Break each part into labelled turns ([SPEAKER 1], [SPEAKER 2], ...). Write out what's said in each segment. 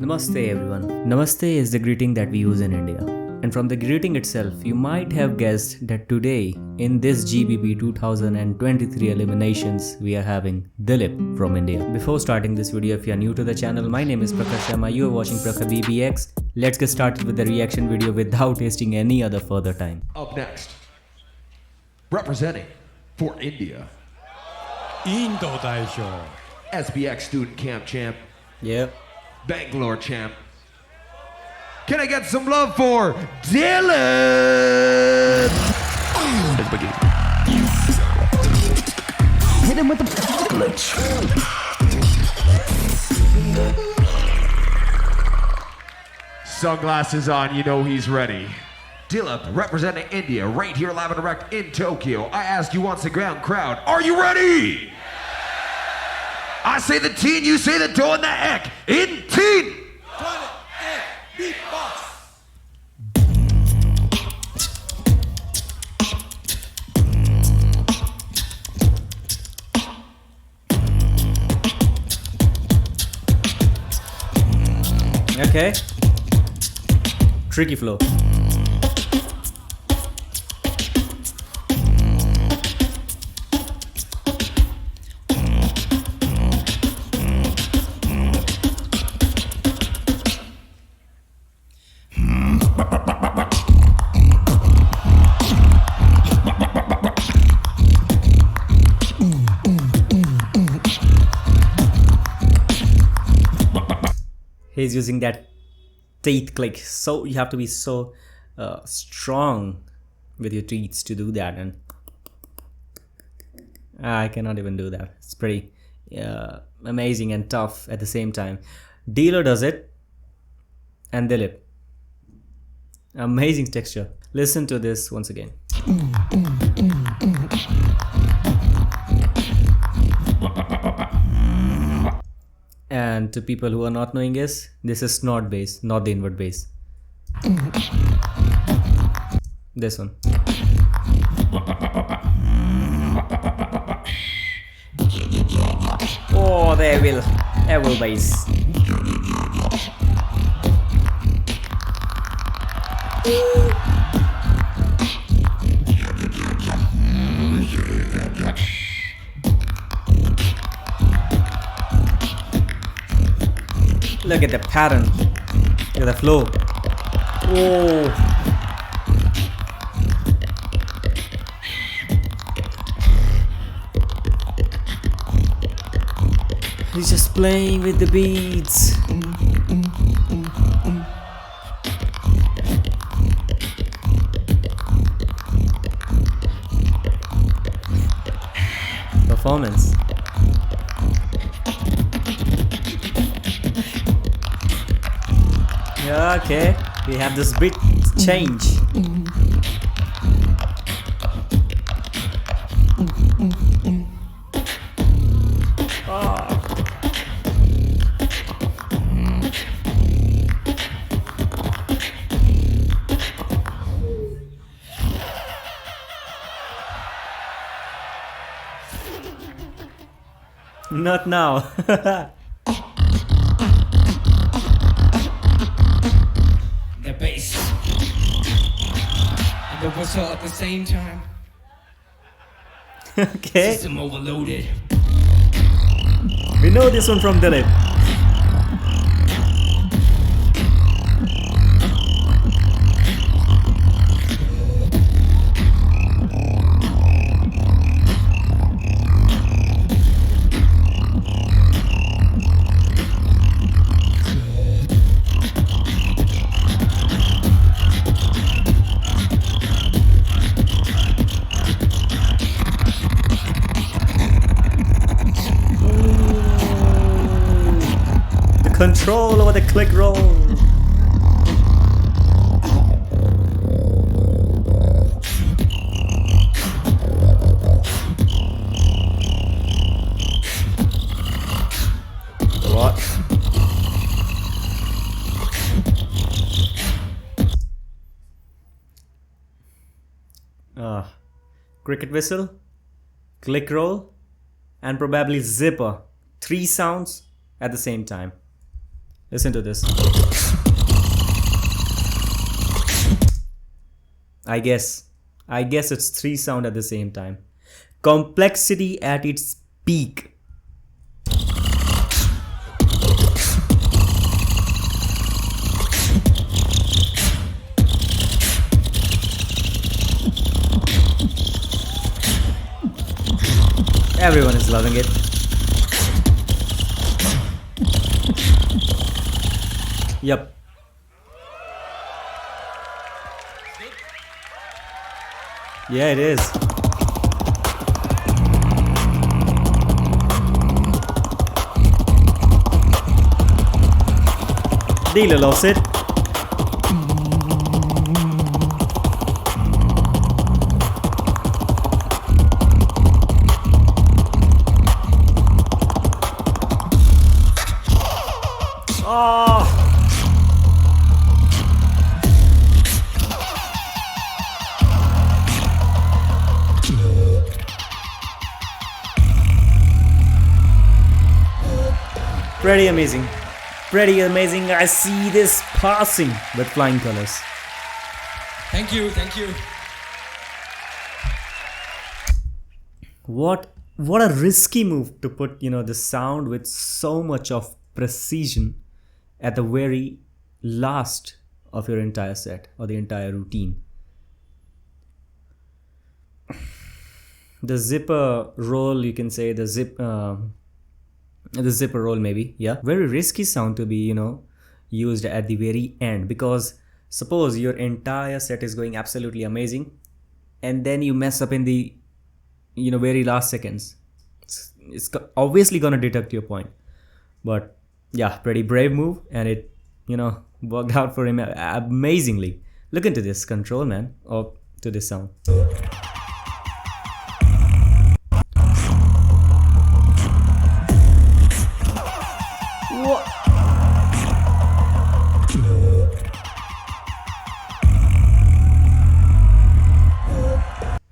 [SPEAKER 1] Namaste everyone. Namaste is the greeting that we use in India. And from the greeting itself, you might have guessed that today, in this GBB 2023 eliminations, we are having Dilip from India. Before starting this video, if you are new to the channel, my name is Prakash Sharma, you are watching BBX. Let's get started with the reaction video without wasting any other further time.
[SPEAKER 2] Up next, representing for India,
[SPEAKER 3] Indo Daisho.
[SPEAKER 2] SBX Student Camp Champ,
[SPEAKER 1] Yep.
[SPEAKER 2] Bangalore Champ. Can I get some love for Dilip? Let's begin.
[SPEAKER 4] Hit him with the glitch.
[SPEAKER 2] Sunglasses on, you know he's ready. Dilip representing India right here live and direct in Tokyo. I ask you once again, crowd, are you ready? I say the teen, you say the dough and the heck. In teen!
[SPEAKER 3] Beatbox.
[SPEAKER 1] Okay. Tricky flow. He's using that teeth click, so you have to be so strong with your teeth to do that, and I cannot even do that. It's pretty amazing and tough at the same time. Dealer does it, and Dilip, amazing texture. Listen to this once again. And to people who are not knowing this is snort bass, not the invert bass. This one. Oh, the evil bass. Look at the pattern. Look at the flow. Oh. He's just playing with the beats. Performance. Okay, we have this beat change. Not now.
[SPEAKER 5] The bass and the whistle at the same time.
[SPEAKER 1] Okay,
[SPEAKER 5] System overloaded.
[SPEAKER 1] we know this one from Dilip. Control over the click roll. What? Cricket whistle, click roll, and probably zipper. 3 sounds at the same time. Listen to this. I guess it's 3 sound at the same time. Complexity at its peak. Everyone is loving it. Yep. Yeah, it is. Dealer loves it. Oh. Pretty amazing. Pretty amazing. I see this passing with flying colors.
[SPEAKER 5] Thank you, thank you.
[SPEAKER 1] What a risky move to put, the sound with so much of precision at the very last of your entire set or the entire routine. The zipper roll, you can say the zipper roll maybe, yeah. Very risky sound to be, used at the very end, because suppose your entire set is going absolutely amazing and then you mess up in the, very last seconds. It's obviously gonna deduct your point. But yeah, pretty brave move, and it, worked out for him amazingly. Look into this control, man, or to this sound. What?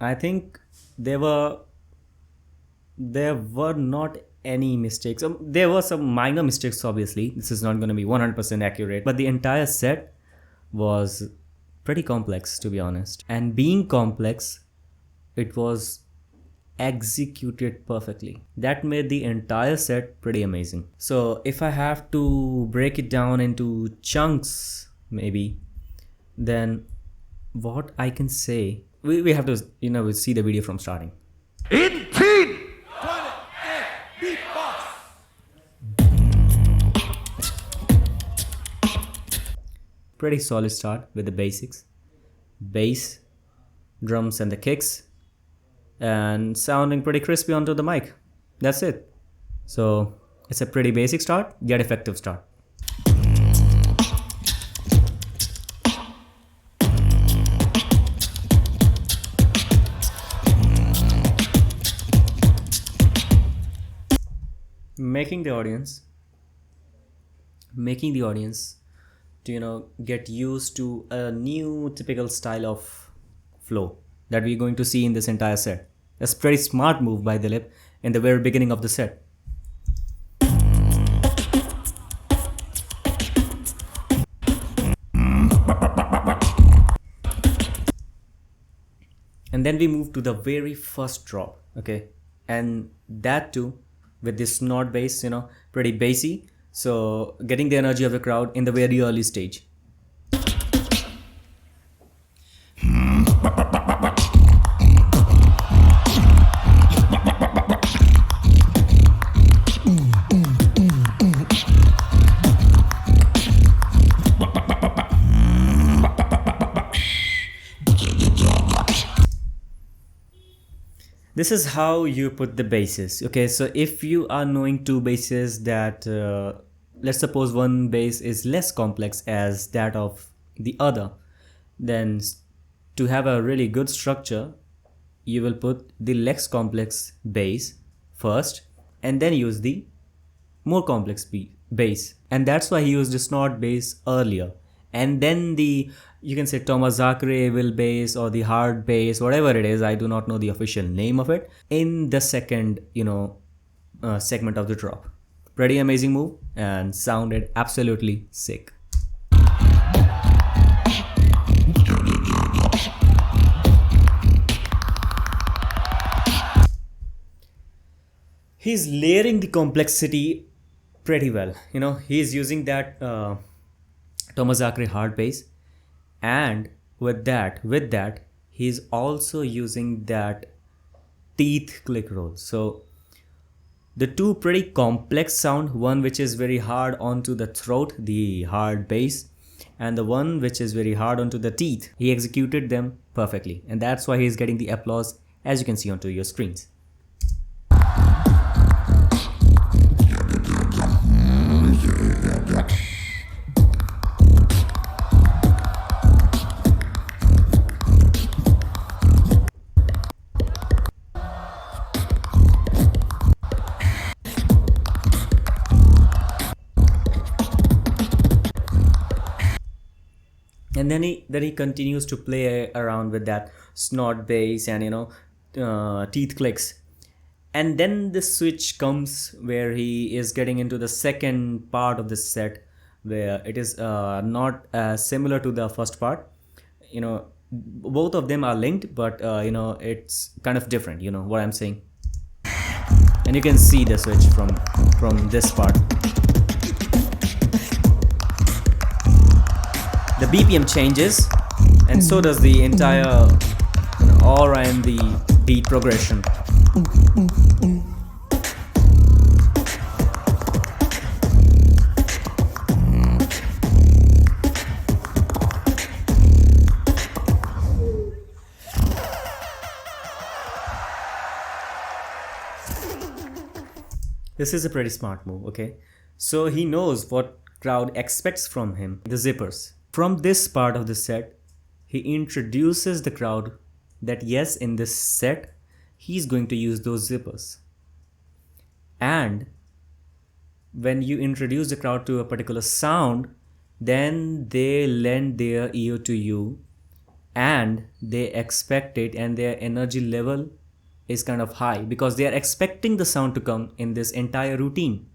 [SPEAKER 1] I think there were not any mistakes. There were some minor mistakes, obviously. This is not going to be 100% accurate, but the entire set was pretty complex, to be honest. And being complex, it was executed perfectly. That made the entire set pretty amazing. So if I have to break it down into chunks, maybe, then what I can say, we have to, see the video from starting.
[SPEAKER 2] In teen!
[SPEAKER 1] Pretty solid start with the basics. Bass, drums and the kicks, and sounding pretty crispy onto the mic. That's it. So it's a pretty basic start, yet effective start. Making the audience to get used to a new typical style of flow that we're going to see in this entire set. That's a pretty smart move by Dilip in the very beginning of the set. And then we move to the very first drop, okay, and that too with this snort bass, pretty bassy. So getting the energy of the crowd in the very early stage. This is how you put the basses. Okay, so if you are knowing two basses that, let's suppose one bass is less complex as that of the other, then to have a really good structure, you will put the less complex bass first and then use the more complex bass. And that's why he used the snort bass earlier. And then the, you can say Thomas Zachary bass or the hard bass, whatever it is, I do not know the official name of it, in the second, segment of the drop. Pretty amazing move and sounded absolutely sick. He's layering the complexity pretty well. You know, he's using that Tomazakre hard bass, and with that, he's also using that teeth click roll. So the two pretty complex sound, one which is very hard onto the throat, the hard bass, and the one which is very hard onto the teeth. He executed them perfectly, and that's why he's getting the applause, as you can see onto your screens. And then he continues to play around with that snort bass and, you know, teeth clicks. And then the switch comes where he is getting into the second part of the set, where it is not similar to the first part. You know, both of them are linked, but you know, it's kind of different. You know what I'm saying? And you can see the switch from this part. The BPM changes, and so does the entire aura and the beat progression. This is a pretty smart move, okay? So he knows what crowd expects from him, the zippers. From this part of the set, he introduces the crowd that yes, in this set, he's going to use those zippers. And when you introduce the crowd to a particular sound, then they lend their ear to you and they expect it, and their energy level is kind of high because they are expecting the sound to come in this entire routine.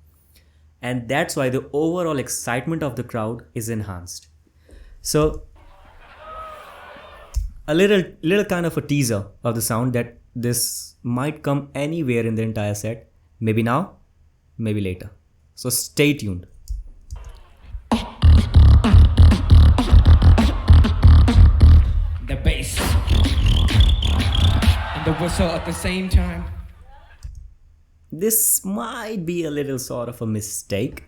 [SPEAKER 1] And that's why the overall excitement of the crowd is enhanced. So a little kind of a teaser of the sound that this might come anywhere in the entire set. Maybe now, maybe later. So stay tuned.
[SPEAKER 5] The bass and the whistle at the same time.
[SPEAKER 1] This might be a little sort of a mistake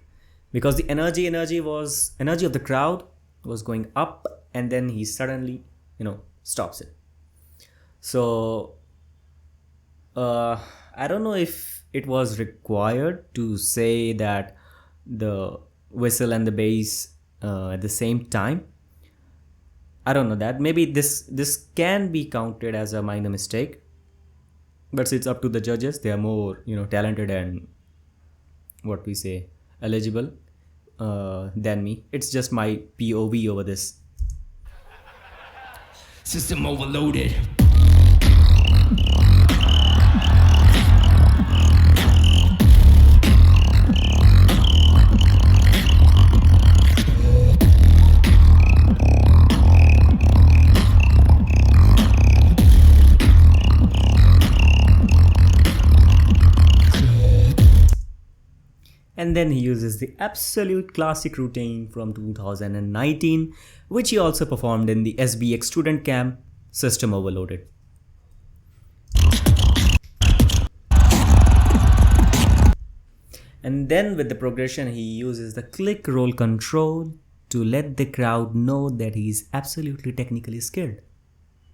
[SPEAKER 1] because the energy of the crowd was going up, and then he suddenly, you know, stops it. So I don't know if it was required to say that the whistle and the bass at the same time. I don't know that. Maybe this can be counted as a minor mistake, but it's up to the judges. They are more, you know, talented and what we say eligible than me. It's just my POV over this.
[SPEAKER 5] System overloaded.
[SPEAKER 1] And then he uses the absolute classic routine from 2019, which he also performed in the SBX Student Camp, System Overloaded. And then with the progression, he uses the click roll control to let the crowd know that he is absolutely technically skilled.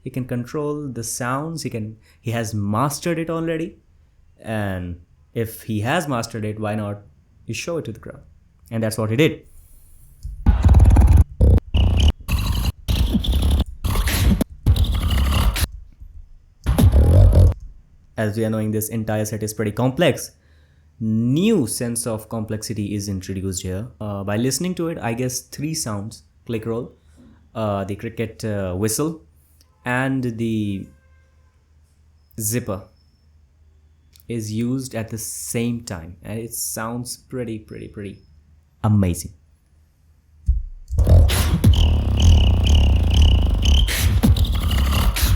[SPEAKER 1] He can control the sounds, he has mastered it already. And if he has mastered it, why not you show it to the crowd? And that's what he did. As we are knowing, this entire set is pretty complex. New sense of complexity is introduced here. By listening to it, I guess 3 sounds: click roll, the cricket whistle, and the zipper is used at the same time, and it sounds pretty amazing.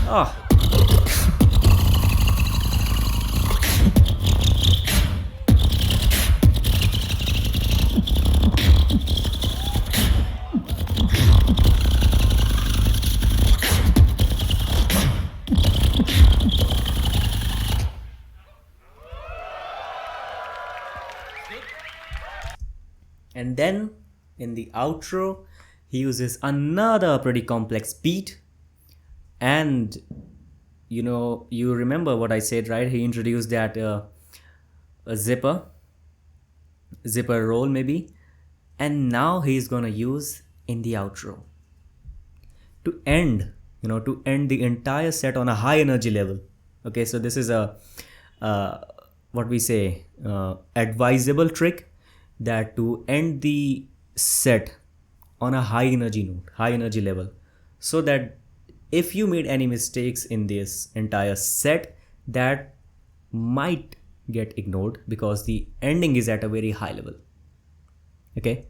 [SPEAKER 1] Oh. And then in the outro, he uses another pretty complex beat. And you know, you remember what I said, right? He introduced that a zipper roll maybe. And now he's gonna use in the outro to end, you know, to end the entire set on a high energy level. Okay, so this is a what we say advisable trick, that to end the set on a high energy note, high energy level, so that if you made any mistakes in this entire set, that might get ignored because the ending is at a very high level. Okay.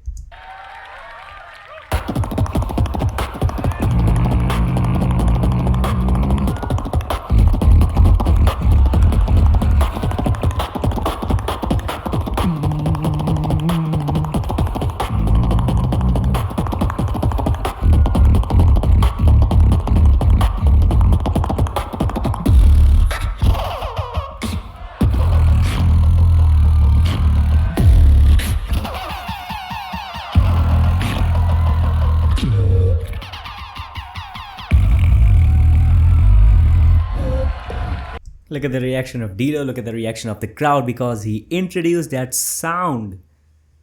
[SPEAKER 1] Look at the reaction of Dilip, look at the reaction of the crowd, because he introduced that sound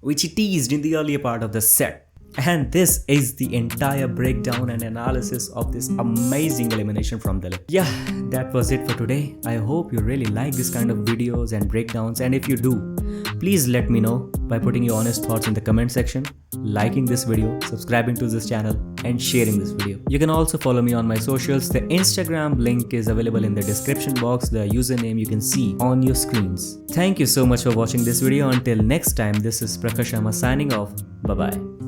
[SPEAKER 1] which he teased in the earlier part of the set. And this is the entire breakdown and analysis of this amazing elimination from Dilip. Yeah, that was it for today. I hope you really like this kind of videos and breakdowns, and if you do, please let me know by putting your honest thoughts in the comment section, liking this video, subscribing to this channel, and sharing this video. You can also follow me on my socials. The Instagram link is available in the description box. The username you can see on your screens. Thank you so much for watching this video. Until next time, this is Prakash Sharma signing off. Bye bye.